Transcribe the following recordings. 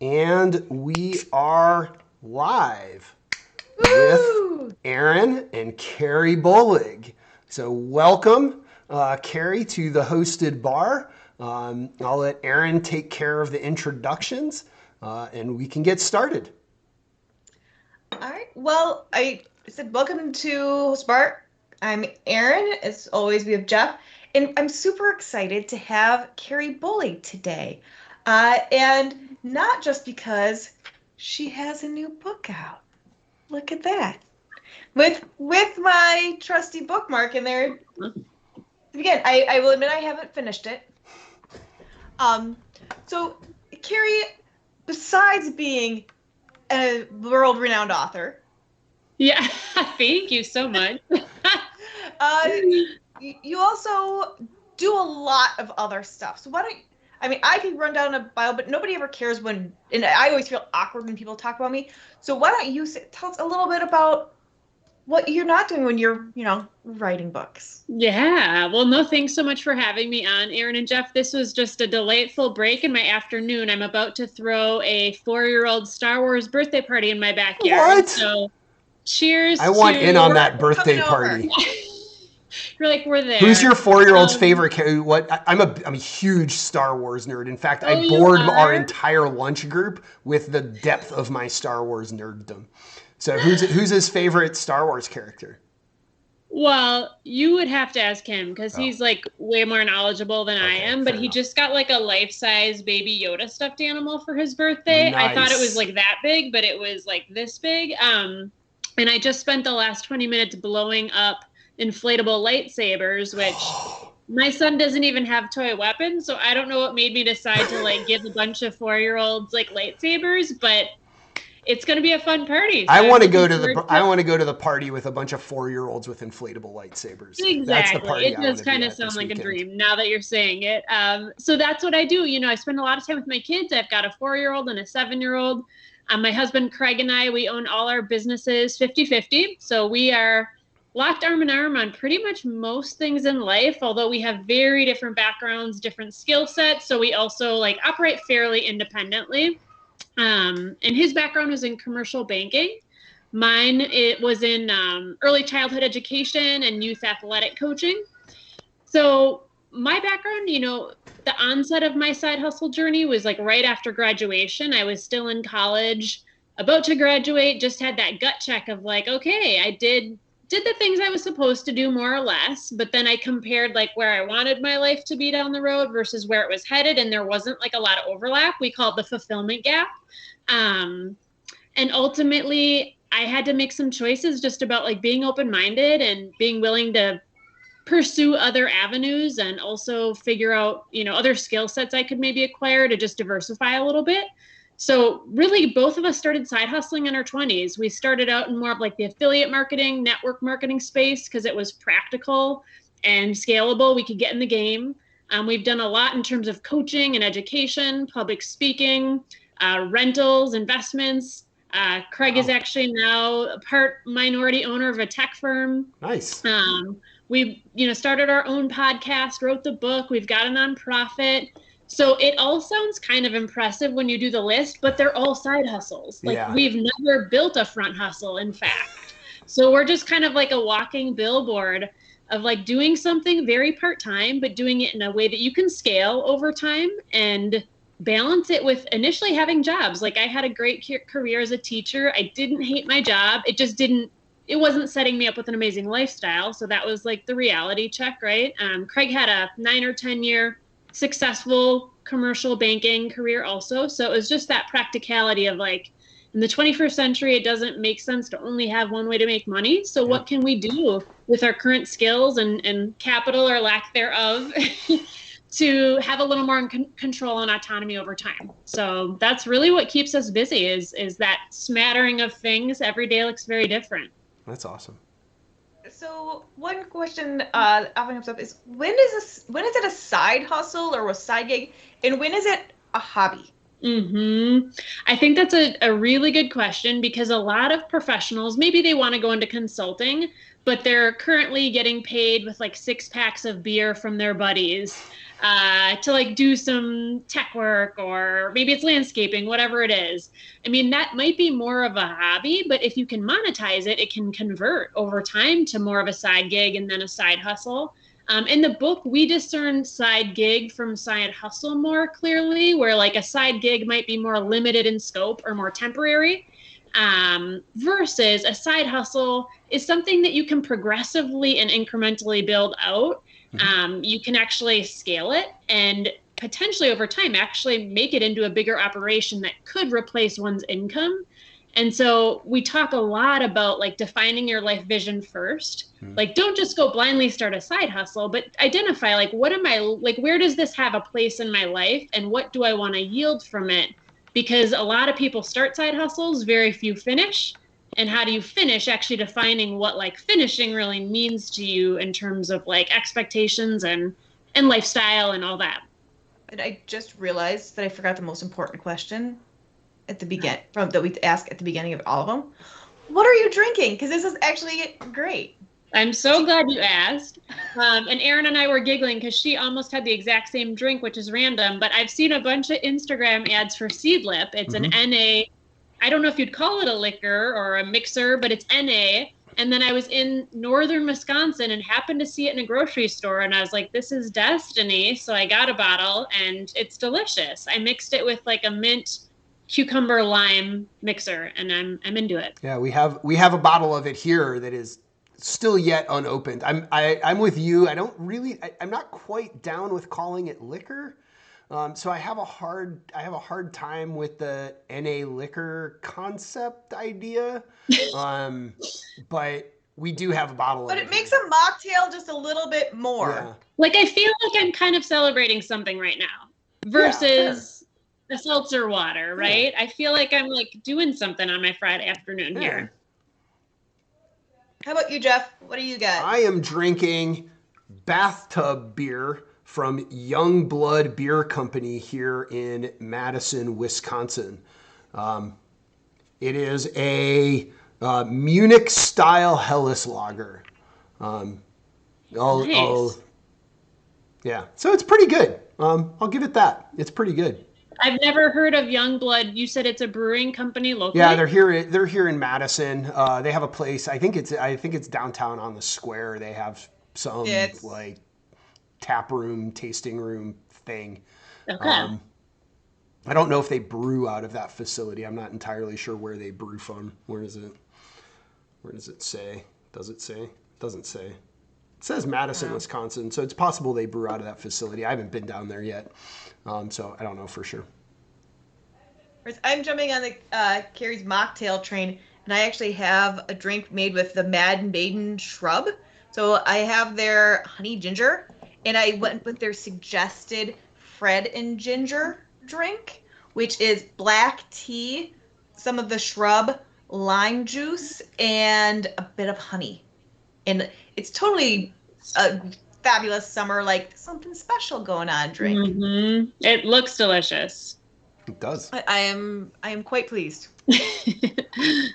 And we are live Woo! with Aaron and Carrie Bullig. So welcome, Carrie, to the hosted bar. I'll let Aaron take care of the introductions, and we can get started. All right. Well, I said welcome to Spark. I'm Aaron. As always, we have Jeff, and I'm super excited to have Carrie Bully today, and not just because she has a new book out. Look at that, with my trusty bookmark in there. Again, I will admit I haven't finished it. Um, so Carrie, besides being a world-renowned author. Yeah, thank you so much. You also do a lot of other stuff. So why don't I could run down a bio, but nobody ever cares when, and I always feel awkward when people talk about me. So why don't you tell us a little bit about what you're not doing when you're, writing books? Yeah, well, no, thanks so much for having me on, Aaron and Jeff. This was just a delightful break in my afternoon. I'm about to throw a 4-year-old Star Wars birthday party in my backyard. What? So cheers. I want in on that We're birthday coming party. You're like, we're there. Who's your 4-year-old's favorite? I'm a huge Star Wars nerd. In fact, I you bored are? our entire lunch group with the depth of my Star Wars nerddom. So who's his favorite Star Wars character? Well, you would have to ask him because he's like way more knowledgeable than I am, but he enough. just got like a life-size baby Yoda stuffed animal for his birthday. Nice. I thought it was like that big, but it was like this big. And I just spent the last 20 minutes blowing up inflatable lightsabers, which my son doesn't even have toy weapons, so I don't know what made me decide to like give a bunch of 4-year-olds like lightsabers, but it's going to be a fun party. So I want to go to the party with a bunch of 4-year-olds with inflatable lightsabers. Exactly. That's the party. It does kind of sound like a dream now that you're saying it. So that's what I do. I spend a lot of time with my kids. I've got a 4-year-old and a 7-year-old. My husband, Craig, and I, we own all our businesses 50-50. So we are locked arm in arm on pretty much most things in life, although we have very different backgrounds, different skill sets. So we also like operate fairly independently. And his background was in commercial banking. Mine, it was in early childhood education and youth athletic coaching. So my background, the onset of my side hustle journey was like right after graduation. I was still in college, about to graduate, just had that gut check of like, okay, I did the things I was supposed to do more or less, but then I compared like where I wanted my life to be down the road versus where it was headed. And there wasn't like a lot of overlap. We call it the fulfillment gap. And ultimately I had to make some choices just about like being open-minded and being willing to pursue other avenues and also figure out, other skill sets I could maybe acquire to just diversify a little bit. So really, both of us started side hustling in our 20s. We started out in more of like the affiliate marketing, network marketing space because it was practical and scalable. We could get in the game. We've done a lot in terms of coaching and education, public speaking, rentals, investments. Craig is actually now a part minority owner of a tech firm. Nice. We've started our own podcast, wrote the book. We've got a nonprofit. So it all sounds kind of impressive when you do the list, but they're all side hustles. We've never built a front hustle, in fact. So we're just kind of like a walking billboard of like doing something very part-time, but doing it in a way that you can scale over time and balance it with initially having jobs. Like I had a great career as a teacher. I didn't hate my job. It wasn't setting me up with an amazing lifestyle. So that was like the reality check, right? Craig had a 9 or 10 year successful commercial banking career also. So it was just that practicality of like, in the 21st century, it doesn't make sense to only have one way to make money. So what can we do with our current skills and capital or lack thereof to have a little more control and autonomy over time? So that's really what keeps us busy is that smattering of things. Every day looks very different. That's awesome. So one question often comes up is when is it a side hustle or a side gig, and when is it a hobby? I think that's a really good question because a lot of professionals, maybe they want to go into consulting, but they're currently getting paid with like 6 packs of beer from their buddies. to like do some tech work, or maybe it's landscaping, whatever it is. I mean, that might be more of a hobby, but if you can monetize it, it can convert over time to more of a side gig and then a side hustle. In the book, we discern side gig from side hustle more clearly, where like a side gig might be more limited in scope or more temporary, versus a side hustle is something that you can progressively and incrementally build out. You can actually scale it and potentially over time actually make it into a bigger operation that could replace one's income. And so we talk a lot about like defining your life vision first. Like, don't just go blindly start a side hustle, but identify like, what am I like, where does this have a place in my life and what do I want to yield from it? Because a lot of people start side hustles, very few finish. And how do you finish? Actually defining what like finishing really means to you in terms of like expectations and lifestyle and all that. And I just realized that I forgot the most important question at the begin that we ask at the beginning of all of them. What are you drinking? Because this is actually great. I'm so glad you asked. And Erin and I were giggling because she almost had the exact same drink, which is random. But I've seen a bunch of Instagram ads for Seedlip. It's an NA. I don't know if you'd call it a liquor or a mixer, but it's NA. And then I was in northern Wisconsin and happened to see it in a grocery store. And I was like, this is destiny. So I got a bottle and it's delicious. I mixed it with like a mint cucumber lime mixer and I'm into it. Yeah, we have a bottle of it here that is still yet unopened. I'm with you. I'm not quite down with calling it liquor. So I have a hard time with the NA liquor concept idea. But we do have a bottle of it. But it makes a mocktail just a little bit more. Yeah. Like, I feel like I'm kind of celebrating something right now versus the seltzer water, right? I feel like I'm like doing something on my Friday afternoon here. How about you, Jeff? What do you got? I am drinking bathtub beer from Young Blood Beer Company here in Madison, Wisconsin. It is a Munich-style Helles lager. Nice. Yeah, so it's pretty good. I'll give it that. It's pretty good. I've never heard of Young Blood. You said it's a brewing company locally? Yeah, they're here in Madison. They have a place. I think it's downtown on the square. They have some like tap room, tasting room thing. Okay. I don't know if they brew out of that facility. I'm not entirely sure where they brew from. Where does it say? Does it say? It doesn't say. It says Madison, Wisconsin, so it's possible they brew out of that facility. I haven't been down there yet, so I don't know for sure. I'm jumping on the Carrie's mocktail train, and I actually have a drink made with the Mad Maiden shrub. So I have their honey ginger, and I went with their suggested Fred and Ginger drink, which is black tea, some of the shrub, lime juice, and a bit of honey. And it's totally a fabulous summer, like something special going on drink. Mm-hmm. It looks delicious. It does. I am quite pleased. Maybe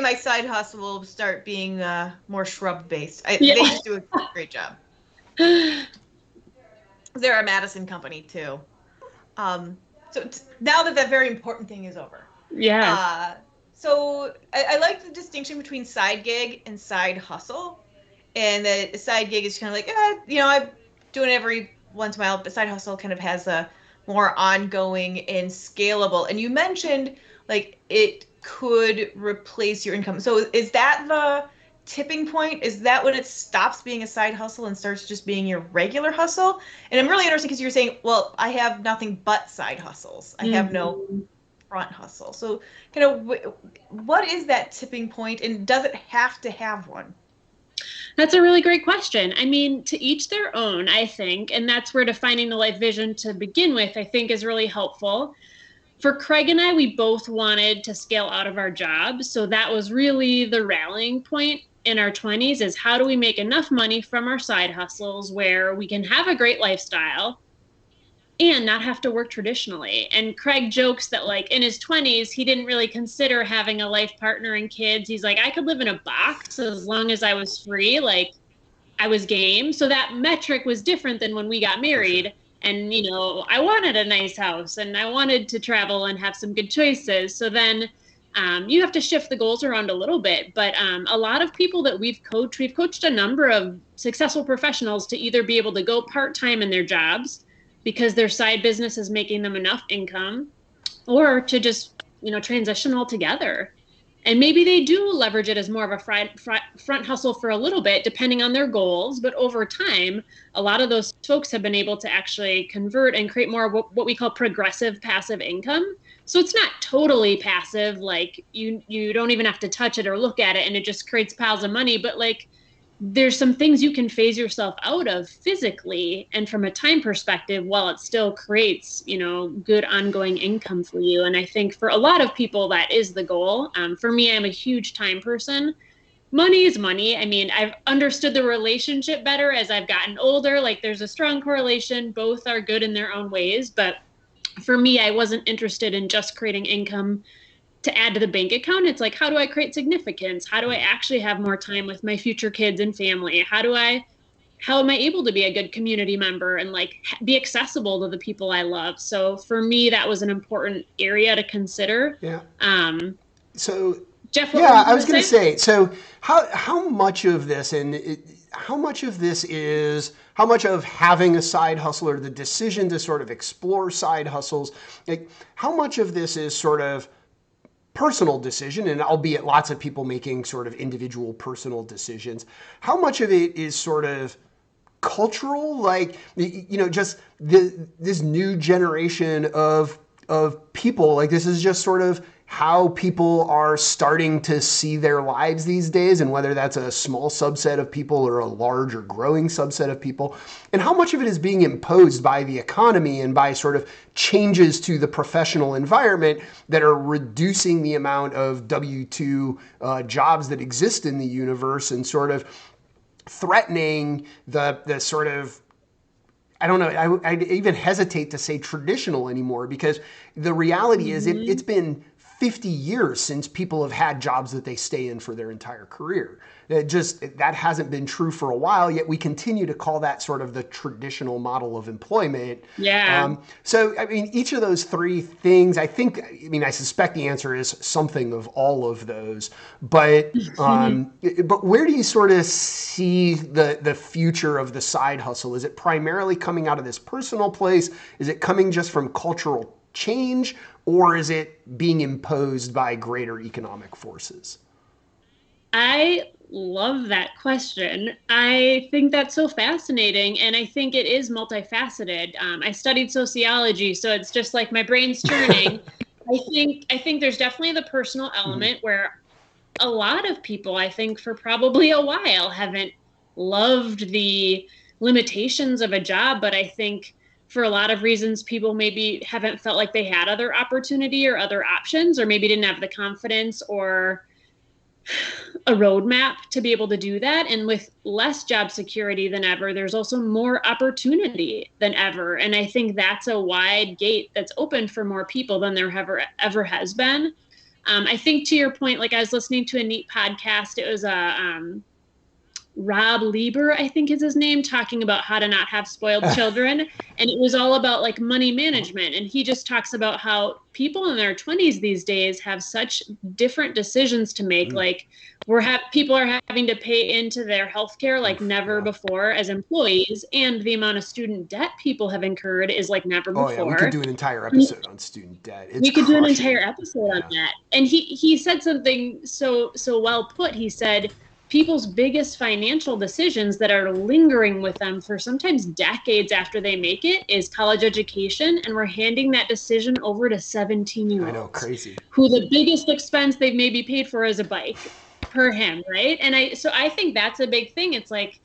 my side hustle will start being more shrub based. They just do a great job. They're a Madison company too. So now that very important thing is over. Yeah. So I like the distinction between side gig and side hustle. And the side gig is kind of like, I'm doing it every once in a while, but side hustle kind of has a more ongoing and scalable. And you mentioned like it could replace your income. So is that the tipping point? Is that when it stops being a side hustle and starts just being your regular hustle? And I'm really interested because you're saying, well, I have nothing but side hustles. I have no front hustle. So kind of what is that tipping point, and does it have to have one? That's a really great question. I mean, to each their own, I think, and that's where defining the life vision to begin with, I think, is really helpful. For Craig and I, we both wanted to scale out of our jobs. So that was really the rallying point in our 20s, is how do we make enough money from our side hustles where we can have a great lifestyle and not have to work traditionally. And Craig jokes that like in his 20s, he didn't really consider having a life partner and kids. He's like, I could live in a box as long as I was free. Like, I was game. So that metric was different than when we got married. And, you know, I wanted a nice house and I wanted to travel and have some good choices. So then you have to shift the goals around a little bit. But a lot of people that we've coached a number of successful professionals to either be able to go part-time in their jobs because their side business is making them enough income, or to just, you know, transition altogether. And maybe they do leverage it as more of a front hustle for a little bit, depending on their goals. But over time, a lot of those folks have been able to actually convert and create more of what we call progressive passive income. So it's not totally passive, like you don't even have to touch it or look at it and it just creates piles of money. But like, there's some things you can phase yourself out of physically and from a time perspective while it still creates, you know, good ongoing income for you. And I think for a lot of people, that is the goal. For me, I'm a huge time person. Money is money. I mean, I've understood the relationship better as I've gotten older. Like, there's a strong correlation. Both are good in their own ways. But for me, I wasn't interested in just creating income to add to the bank account. It's like, how do I create significance? How do I actually have more time with my future kids and family? How am I able to be a good community member and like be accessible to the people I love? So for me, that was an important area to consider. Yeah. So Jeff, yeah, I was going to say, so how much of this how much of having a side hustle, or the decision to sort of explore side hustles, like how much of this is sort of personal decision, and albeit lots of people making sort of individual personal decisions, how much of it is sort of cultural, like, you know, just this new generation of people, like this is just sort of how people are starting to see their lives these days, and whether that's a small subset of people or a large or growing subset of people, and how much of it is being imposed by the economy and by sort of changes to the professional environment that are reducing the amount of W-2 jobs that exist in the universe, and sort of threatening the sort of, I don't know, I even hesitate to say traditional anymore, because the reality is it's been 50 years since people have had jobs that they stay in for their entire career. That hasn't been true for a while, yet we continue to call that sort of the traditional model of employment. Yeah. So, I mean, each of those three things, I suspect the answer is something of all of those. But but where do you sort of see the future of the side hustle? Is it primarily coming out of this personal place? Is it coming just from cultural change? Or is it being imposed by greater economic forces? I love that question. I think that's so fascinating, and I think it is multifaceted. I studied sociology, so it's just like my brain's churning. I think there's definitely the personal element where a lot of people, I think for probably a while, haven't loved the limitations of a job, but I think for a lot of reasons, people maybe haven't felt like they had other opportunity or other options, or maybe didn't have the confidence or a roadmap to be able to do that. And with less job security than ever, there's also more opportunity than ever. And I think that's a wide gate that's open for more people than there ever has been. I think to your point, like I was listening to a neat podcast. It was Rob Lieber, I think is his name, talking about how to not have spoiled children. And it was all about like money management. And he just talks about how people in their 20s these days have such different decisions to make. Like people are having to pay into their healthcare like never before as employees. And the amount of student debt people have incurred is like never before. Yeah, we could do an entire episode on student debt. We could do an entire episode on that. And he said something so well put. He said, people's biggest financial decisions that are lingering with them for sometimes decades after they make it is college education. And we're handing that decision over to 17-year-olds. I know, crazy. Who the biggest expense they've maybe paid for is a bike per him, right? And I think that's a big thing. It's like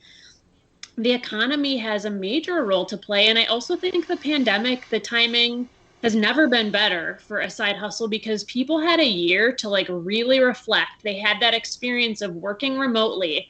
the economy has a major role to play. And I also think the pandemic, the timing has never been better for a side hustle, because people had a year to like really reflect. They had that experience of working remotely,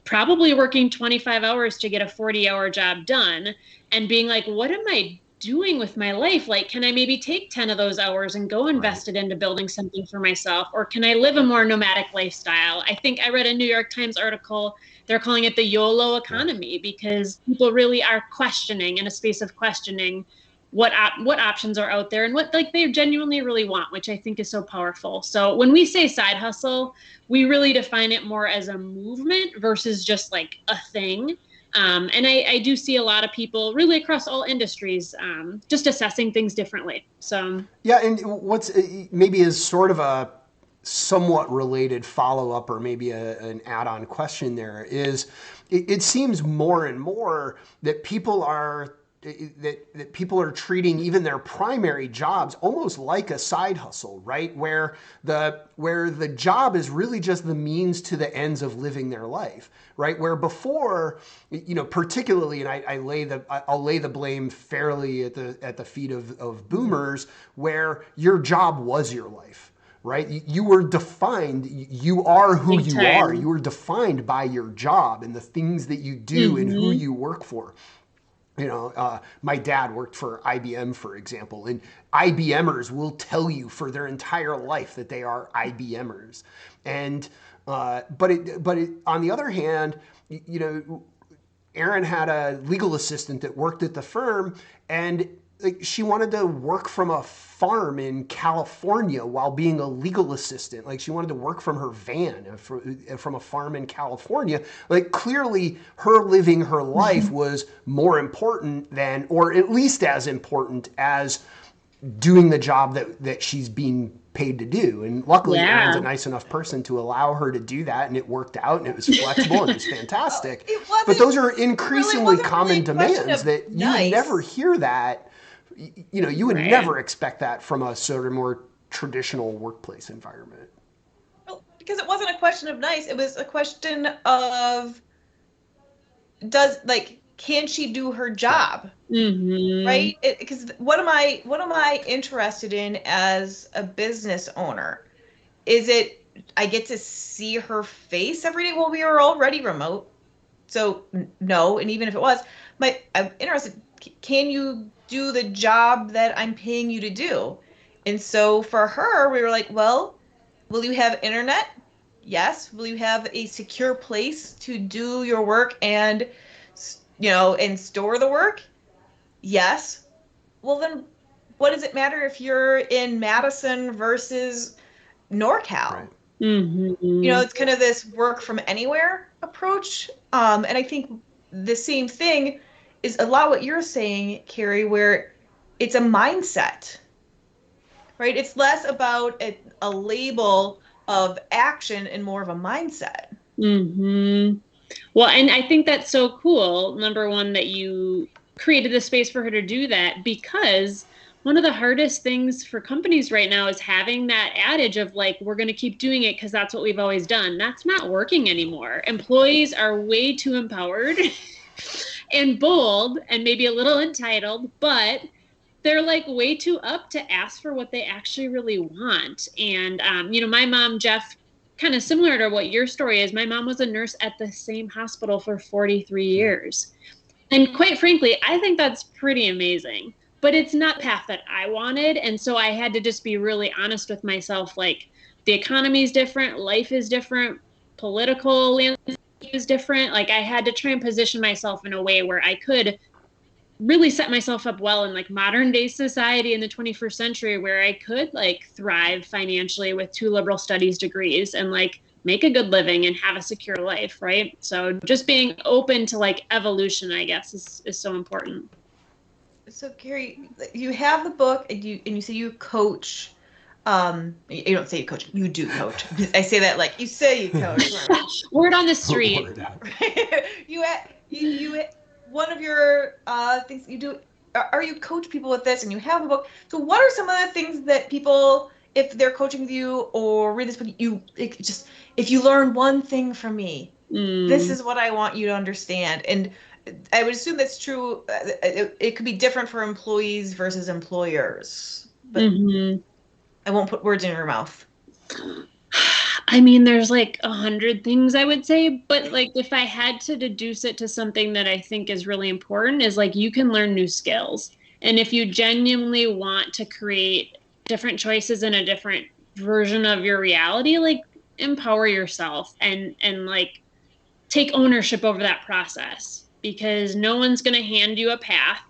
probably working 25 hours to get a 40-hour job done, and being like, what am I doing with my life? Like, can I maybe take 10 of those hours and go invest it into building something for myself? Or can I live a more nomadic lifestyle? I think I read a New York Times article. They're calling it the YOLO economy because people really are questioning, in a space of questioning, what options are out there and what like they genuinely really want, which I think is so powerful. So when we say side hustle, we really define it more as a movement versus just like a thing. And I do see a lot of people really across all industries just assessing things differently. So yeah, and what's maybe is sort of a somewhat related follow-up or maybe an add-on question there is it seems more and more that people are treating even their primary jobs almost like a side hustle, right? Where the job is really just the means to the ends of living their life, right? Where before, particularly, and I'll lay the blame fairly at the feet of boomers, where your job was your life. Right? You were defined, you are who you are. You were defined by your job and the things that you do and who you work for. My dad worked for IBM, for example, and IBMers will tell you for their entire life that they are IBMers. And but on the other hand, Erin had a legal assistant that worked at the firm, and she wanted to work from a farm in California while being a legal assistant. Like she wanted to work from her van from a farm in California. Like clearly her living her life was more important than, or at least as important as doing the job that she's being paid to do. And luckily Erin's a nice enough person to allow her to do that, and it worked out and it was flexible and it was fantastic. But those are increasingly common demands that you would never hear that. You would never expect that from a sort of more traditional workplace environment. Well, because it wasn't a question of nice. It was a question of can she do her job? Right? Because what am I interested in as a business owner? Is it I get to see her face every day? Well, we are already remote, so no. And even if it was, I'm interested. Can you do the job that I'm paying you to do? And so for her, we were like, well, will you have internet? Yes. Will you have a secure place to do your work and, and store the work? Yes. Well, then what does it matter if you're in Madison versus NorCal? Right. It's kind of this work from anywhere approach. And I think the same thing is a lot what you're saying, Carrie, where it's a mindset, right? It's less about a label of action and more of a mindset. Well, and I think that's so cool, number one, that you created the space for her to do that, because one of the hardest things for companies right now is having that adage of like, we're going to keep doing it because that's what we've always done. That's not working anymore. Employees are way too empowered and bold and maybe a little entitled, but they're like way too up to ask for what they actually really want. And, my mom, Jeff, kind of similar to what your story is, my mom was a nurse at the same hospital for 43 years. And quite frankly, I think that's pretty amazing, but it's not the path that I wanted. And so I had to just be really honest with myself. Like, the economy is different, life is different, political landscape is different. Like, I had to try and position myself in a way where I could really set myself up well in like modern day society in the 21st century, where I could like thrive financially with 2 liberal studies degrees and like make a good living and have a secure life. Right. So just being open to like evolution, I guess, is so important. So Carrie, you have the book and you say you coach. You don't say you coach, you do coach. I say that like you say you coach. Word on the street. you one of your things you do are you coach people with this, and you have a book. So what are some of the things that people, if they're coaching with you or read this book, if you learn one thing from me, this is what I want you to understand. And I would assume that's true. It could be different for employees versus employers, but I won't put words in your mouth. I mean, there's like 100 things I would say, but like if I had to deduce it to something that I think is really important is like you can learn new skills. And if you genuinely want to create different choices in a different version of your reality, like empower yourself and like take ownership over that process, because no one's going to hand you a path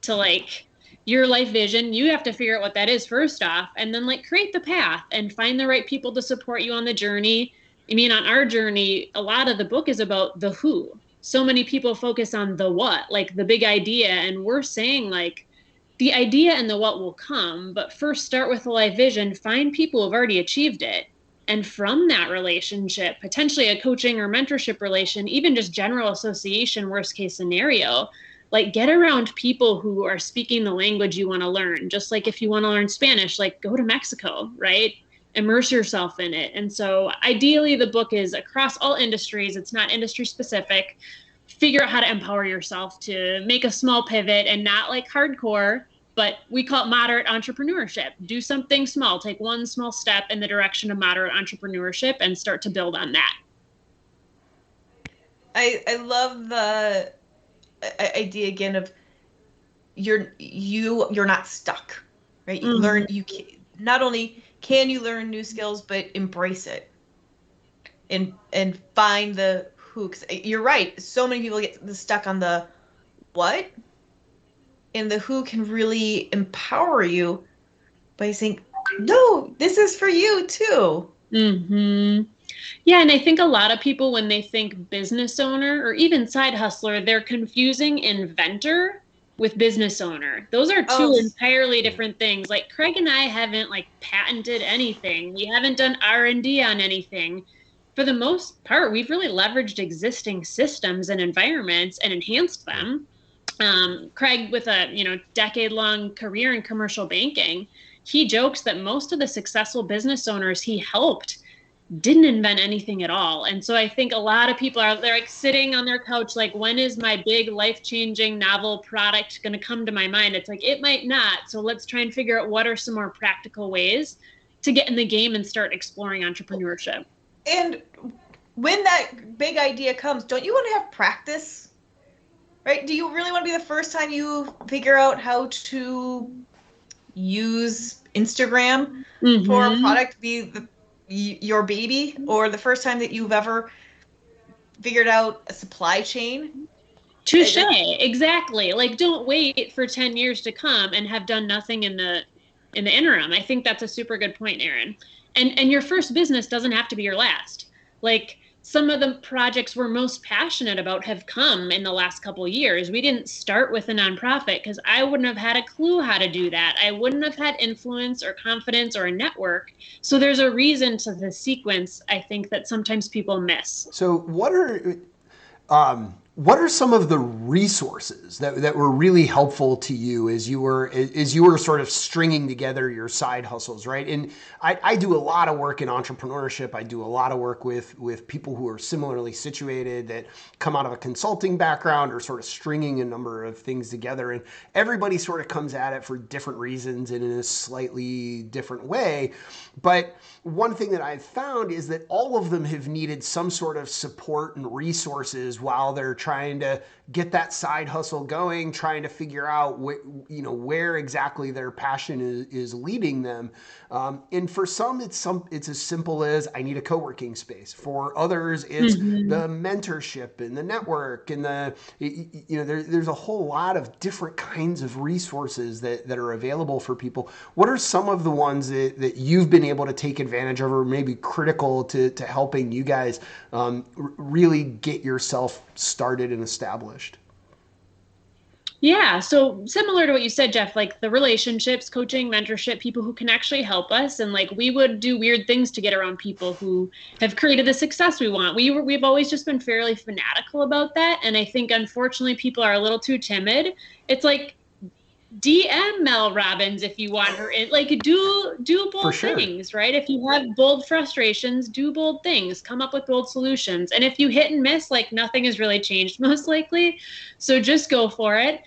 to like your life vision. You have to figure out what that is first off, and then like create the path and find the right people to support you on the journey. I mean, on our journey, a lot of the book is about the who. So many people focus on the what, like the big idea. And we're saying like the idea and the what will come, but first start with a life vision, find people who've already achieved it. And from that relationship, potentially a coaching or mentorship relation, even just general association, worst case scenario, like get around people who are speaking the language you want to learn. Just like if you want to learn Spanish, like go to Mexico, right? Immerse yourself in it. And so ideally the book is across all industries. It's not industry specific. Figure out how to empower yourself to make a small pivot, and not like hardcore, but we call it moderate entrepreneurship. Do something small, take one small step in the direction of moderate entrepreneurship and start to build on that. I love the idea again of you're not stuck, right? You learn, you can, not only can you learn new skills, but embrace it and find the who. 'Cause you're right. So many people get stuck on the what, and the who can really empower you by saying, no, this is for you too. Yeah, and I think a lot of people, when they think business owner or even side hustler, they're confusing inventor with business owner. Those are two entirely different things. Like Craig and I haven't like patented anything. We haven't done R&D on anything. For the most part, we've really leveraged existing systems and environments and enhanced them. Craig, with a decade-long career in commercial banking, he jokes that most of the successful business owners he helped didn't invent anything at all. And so I think a lot of people they're like sitting on their couch like, when is my big life-changing novel product going to come to my mind? It's like, it might not. So let's try and figure out what are some more practical ways to get in the game and start exploring entrepreneurship. And when that big idea comes, don't you want to have practice? Right? Do you really want to be the first time you figure out how to use Instagram for a product be your baby, or the first time that you've ever figured out a supply chain? Touche, exactly. Like, don't wait for 10 years to come and have done nothing in the interim. I think that's a super good point, Erin. And your first business doesn't have to be your last. Like, some of the projects we're most passionate about have come in the last couple of years. We didn't start with a nonprofit because I wouldn't have had a clue how to do that. I wouldn't have had influence or confidence or a network. So there's a reason to the sequence, I think, that sometimes people miss. So what are some of the resources that were really helpful to you as you were sort of stringing together your side hustles, right? And I do a lot of work in entrepreneurship. I do a lot of work with people who are similarly situated that come out of a consulting background or sort of stringing a number of things together. And everybody sort of comes at it for different reasons and in a slightly different way. But one thing that I've found is that all of them have needed some sort of support and resources while they're trying to get that side hustle going, trying to figure out where exactly their passion is leading them. And for some, it's as simple as I need a co-working space. For others, it's the mentorship and the network and there's a whole lot of different kinds of resources that are available for people. What are some of the ones that you've been able to take advantage of, or maybe critical to helping you guys really get yourself started and established? Yeah, so similar to what you said, Jeff, like the relationships, coaching, mentorship, people who can actually help us. And like we would do weird things to get around people who have created the success we want. We've always just been fairly fanatical about that. And I think unfortunately people are a little too timid. It's like DM Mel Robbins if you want her in. Like do bold things, right? If you have bold frustrations, do bold things, come up with bold solutions. And if you hit and miss, like nothing has really changed most likely. So just go for it.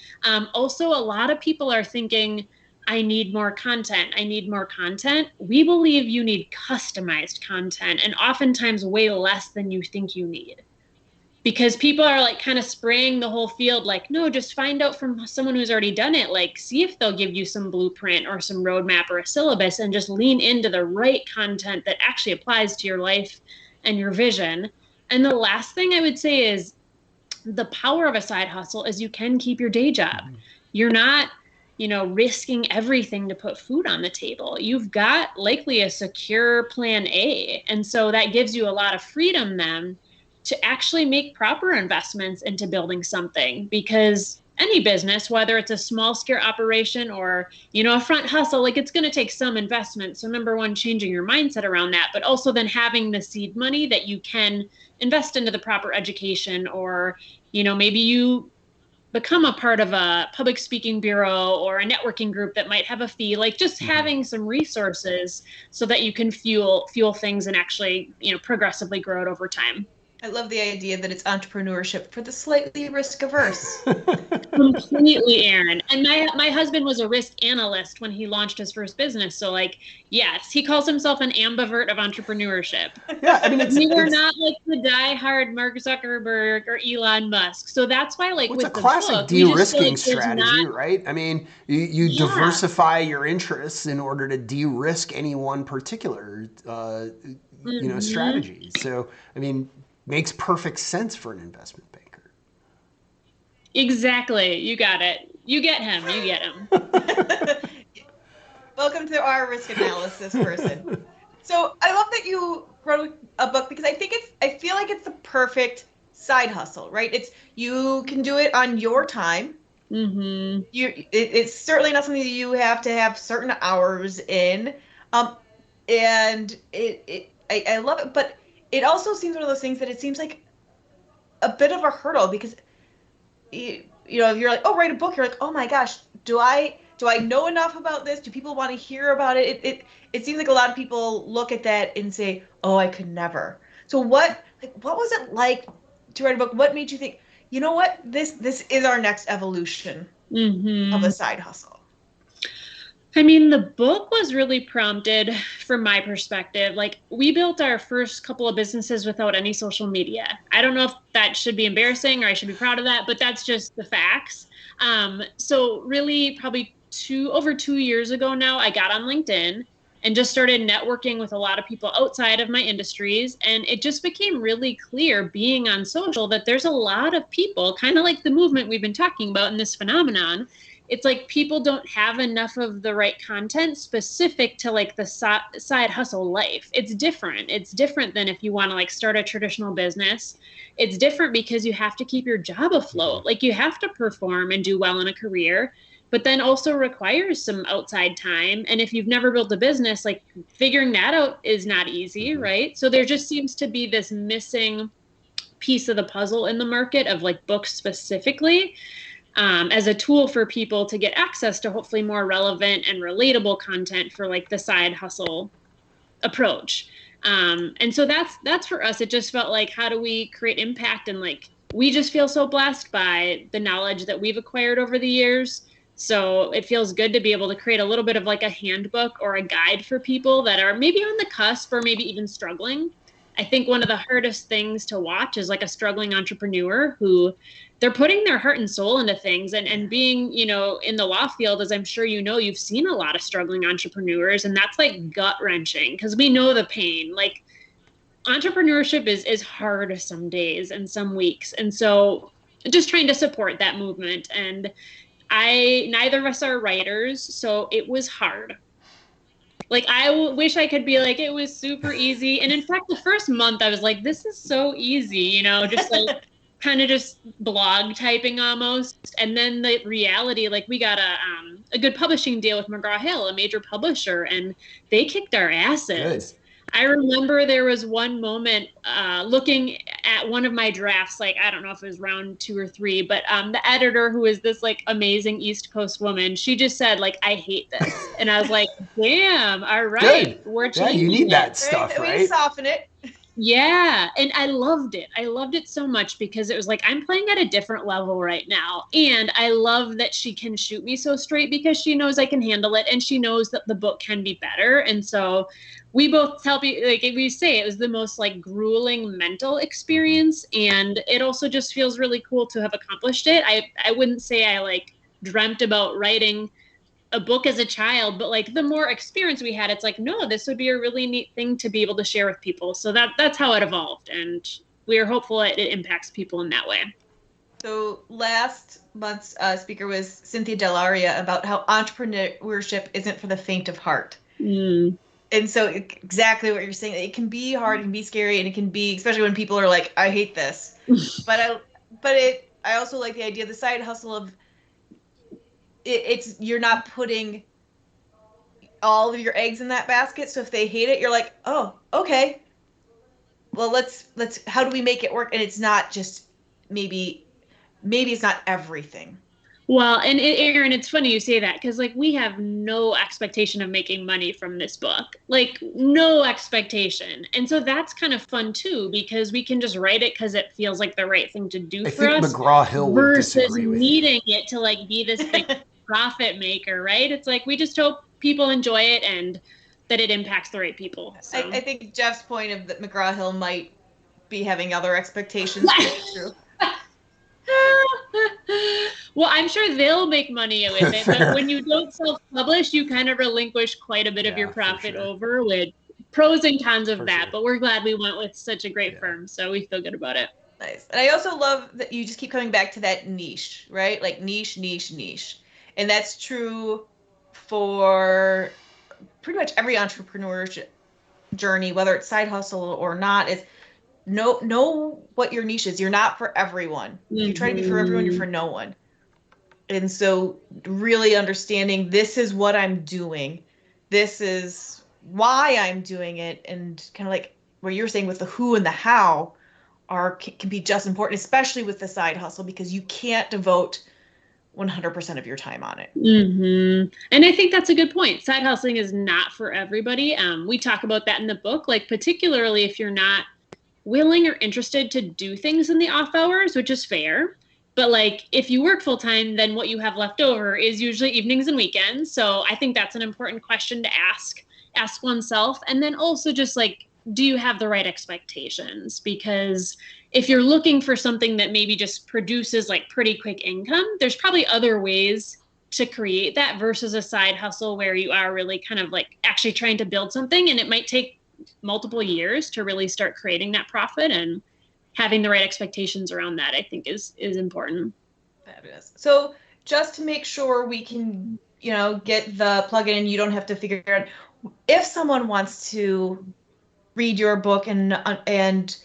Also, a lot of people are thinking, I need more content. I need more content. We believe you need customized content, and oftentimes way less than you think you need. because people are like kind of spraying the whole field. Like, no, just find out from someone who's already done it. Like, see if they'll give you some blueprint or some roadmap or a syllabus, and just lean into the right content that actually applies to your life and your vision. And the last thing I would say is the power of a side hustle is you can keep your day job. You're not, risking everything to put food on the table. You've got likely a secure plan A. And so that gives you a lot of freedom then to actually make proper investments into building something, because any business, whether it's a small scale operation or, a front hustle, like it's going to take some investment. So number one, changing your mindset around that, but also then having the seed money that you can invest into the proper education, or, maybe you become a part of a public speaking bureau or a networking group that might have a fee, like just having some resources so that you can fuel things and actually, progressively grow it over time. I love the idea that it's entrepreneurship for the slightly risk averse. Completely, Aaron. And my husband was a risk analyst when he launched his first business. So yes, he calls himself an ambivert of entrepreneurship. Yeah, I mean, we're not like the diehard Mark Zuckerberg or Elon Musk. So that's why with a classic book, de-risking strategy, right? I mean, you diversify your interests in order to de-risk any one particular strategy. So, I mean, makes perfect sense for an investment banker. Exactly. You got it. You get him. You get him. Welcome to our risk analysis person. So I love that you wrote a book, because I feel like it's the perfect side hustle, right? You can do it on your time. Mm-hmm. It's certainly not something that you have to have certain hours in. And I love it, but it also seems one of those things that it seems like a bit of a hurdle, because if you're like, oh, write a book, you're like, oh my gosh, do I know enough about this? Do people want to hear about it? It seems like a lot of people look at that and say, oh, I could never. So what was it like to write a book? What made you think, you know what, this is our next evolution of a side hustle? I mean, the book was really prompted from my perspective. Like, we built our first couple of businesses without any social media. I don't know if that should be embarrassing or I should be proud of that, but that's just the facts. So really probably over 2 years ago now, I got on LinkedIn and just started networking with a lot of people outside of my industries. And it just became really clear being on social that there's a lot of people, kind of like the movement we've been talking about in this phenomenon. It's like people don't have enough of the right content specific to like the side hustle life. It's different. It's different than if you want to like start a traditional business. It's different because you have to keep your job afloat. Like, you have to perform and do well in a career, but then also requires some outside time. And if you've never built a business, like, figuring that out is not easy, right? So there just seems to be this missing piece of the puzzle in the market of like books specifically. As a tool for people to get access to hopefully more relevant and relatable content for like the side hustle approach. And so that's for us. It just felt like, how do we create impact? And like, we just feel so blessed by the knowledge that we've acquired over the years. So it feels good to be able to create a little bit of like a handbook or a guide for people that are maybe on the cusp or maybe even struggling. I think one of the hardest things to watch is like a struggling entrepreneur who they're putting their heart and soul into things, and being, in the law field, as I'm sure you've seen a lot of struggling entrepreneurs, and that's like gut wrenching because we know the pain. Like, entrepreneurship is hard some days and some weeks. And so just trying to support that movement. And neither of us are writers, so it was hard. Like, I wish I could be like, it was super easy. And in fact, the first month I was like, this is so easy, just like kind of just blog typing almost. And then the reality, like, we got a good publishing deal with McGraw-Hill, a major publisher, and they kicked our asses. Good. I remember there was one moment looking at one of my drafts, like, I don't know if it was round 2 or 3, but the editor, who is this like amazing East Coast woman, she just said like, I hate this. And I was like, damn, all right. Good. We're changing. Yeah, you need that stuff, right? We soften it. Yeah, and I loved it. I loved it so much because it was like I'm playing at a different level right now. And I love that she can shoot me so straight because she knows I can handle it and she knows that the book can be better. And so we both tell people, like we say, it was the most like grueling mental experience. And it also just feels really cool to have accomplished it. I wouldn't say I like dreamt about writing a book as a child, but like the more experience we had, it's like, no, this would be a really neat thing to be able to share with people. So that's how it evolved. And we are hopeful it impacts people in that way. So last month's speaker was Cynthia Delaria about how entrepreneurship isn't for the faint of heart. Mm. And so exactly what you're saying, it can be hard, it can be scary, and it can be, especially when people are like, I hate this. I also like the idea of the side hustle of it's you're not putting all of your eggs in that basket. So if they hate it, you're like, oh, okay. Well, let's how do we make it work? And it's not just maybe it's not everything. Well, and Aaron, it's funny you say that because like we have no expectation of making money from this book, like no expectation. And so that's kind of fun too, because we can just write it because it feels like the right thing to do for us. McGraw-Hill versus needing it to like be this big profit maker, right? It's like we just hope people enjoy it and that it impacts the right people. So. I think Jeff's point of that McGraw-Hill might be having other expectations. True. Well, I'm sure they'll make money with it, but when you don't self-publish, you kind of relinquish quite a bit of your profit over with pros and cons of that. But we're glad we went with such a great firm, so we feel good about it. Nice. And I also love that you just keep coming back to that niche, right? Like niche. And that's true for pretty much every entrepreneur's journey, whether it's side hustle or not, is know what your niche is. You're not for everyone. Mm-hmm. If you try to be for everyone, you're for no one. And so really understanding this is what I'm doing. This is why I'm doing it. And kind of like where you're saying with the who and the how can be just important, especially with the side hustle, because you can't devote 100% of your time on it. Mm-hmm. And I think that's a good point. Side hustling is not for everybody. We talk about that in the book, like particularly if you're not willing or interested to do things in the off hours, which is fair. But like if you work full time, then what you have left over is usually evenings and weekends. So I think that's an important question to ask oneself. And then also just like, do you have the right expectations? Because if you're looking for something that maybe just produces like pretty quick income, there's probably other ways to create that versus a side hustle where you are really kind of like actually trying to build something, and it might take multiple years to really start creating that profit, and having the right expectations around that I think is important. Fabulous. So just to make sure we can, get the plug-in, you don't have to figure out if someone wants to read your book and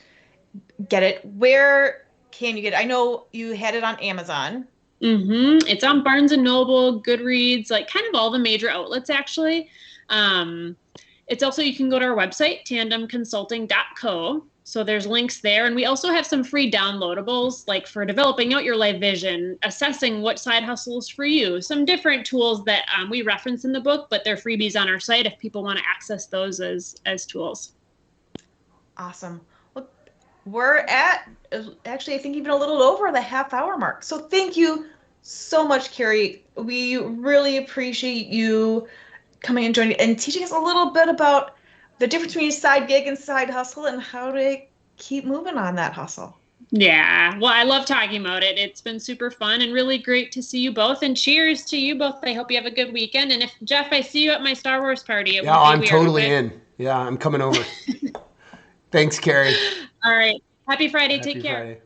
get it, where can you get it? I know you had it on Amazon. Mm-hmm. It's on Barnes & Noble, Goodreads, like kind of all the major outlets actually. It's also, you can go to our website, tandemconsulting.co. So there's links there. And we also have some free downloadables, like for developing out your life vision, assessing what side hustles for you, some different tools that we reference in the book, but they're freebies on our site if people want to access those as tools. Awesome. Well, we're at, actually, I think even a little over the half-hour mark. So thank you so much, Carrie. We really appreciate you coming and joining and teaching us a little bit about the difference between side gig and side hustle and how to keep moving on that hustle. Yeah, well, I love talking about it. It's been super fun and really great to see you both. And cheers to you both. I hope you have a good weekend. And if Jeff, I see you at my Star Wars party. Yeah, I'm totally in. Yeah, I'm coming over. Thanks, Carrie. All right. Happy Friday. Take care. Friday.